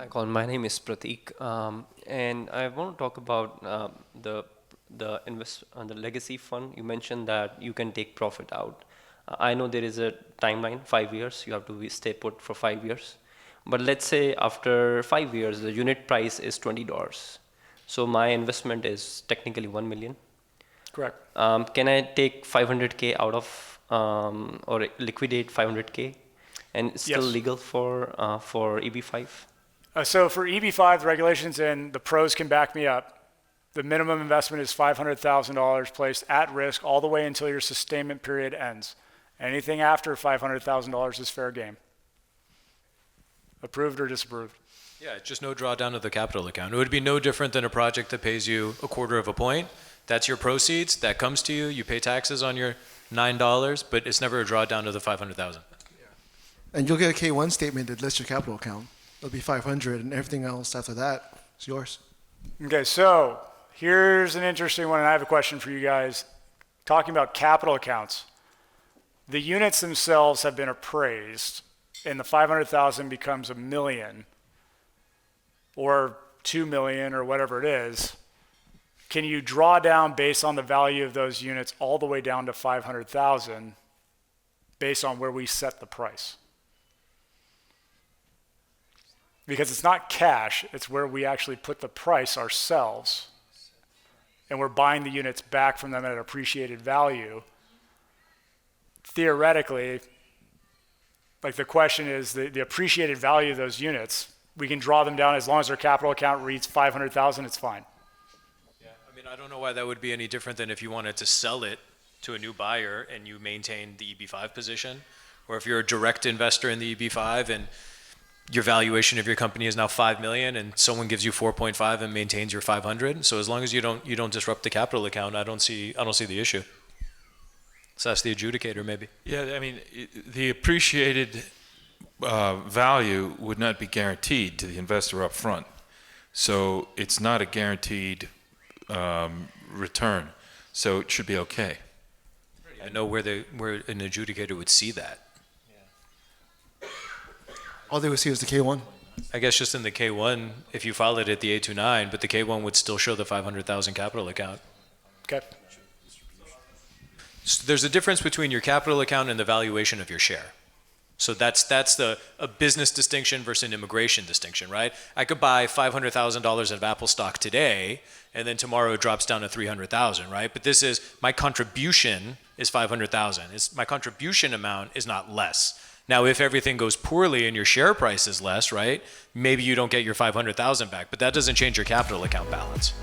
Colin. My name is Prateek, and I want to talk about the legacy fund. You mentioned that you can take profit out. I know there is a timeline, 5 years. You have to stay put for 5 years. But let's say after 5 years, the unit price is $20. So my investment is technically 1 million. Correct. Can I take 500K out of or liquidate 500K, and it's still Yes. legal for EB-5? So for EB-5, the regulations and the pros can back me up. The minimum investment is $500,000 placed at risk all the way until your sustainment period ends. Anything after $500,000 is fair game. Approved or disapproved? Yeah, it's just no drawdown of the capital account. It would be no different than a project that pays you a quarter of a point. That's your proceeds. That comes to you. You pay taxes on your $9, but it's never a drawdown of the $500,000. And you'll get a K1 statement that lists your capital account. It'll be 500, and everything else after that is yours. Okay, so here's an interesting one, and I have a question for you guys. Talking about capital accounts, the units themselves have been appraised, and the 500,000 becomes 1 million or 2 million or whatever it is. Can you draw down based on the value of those units all the way down to 500,000 based on where we set the price? Because it's not cash, it's where we actually put the price ourselves, and we're buying the units back from them at an appreciated value. Theoretically, like the question is the appreciated value of those units, we can draw them down as long as their capital account reads 500,000, it's fine. Yeah, I mean, I don't know why that would be any different than if you wanted to sell it to a new buyer and you maintain the EB-5 position, or if you're a direct investor in the EB-5 and your valuation of your company is now 5 million and someone gives you 4.5 and maintains your 500. So as long as you don't disrupt the capital account, I don't see the issue. So that's the adjudicator maybe. Yeah, I mean, the appreciated value would not be guaranteed to the investor up front. So it's not a guaranteed return. So it should be okay. I know where an adjudicator would see that. All they would see is the K1. I guess just in the K1, if you filed it at the I-829, but the K1 would still show the 500,000 capital account. Okay. So there's a difference between your capital account and the valuation of your share. So that's a business distinction versus an immigration distinction, right? I could buy $500,000 of Apple stock today, and then tomorrow it drops down to 300,000, right? But this is, my contribution is 500,000. My contribution amount is not less. Now, if everything goes poorly and your share price is less, right, maybe you don't get your 500,000 back, but that doesn't change your capital account balance.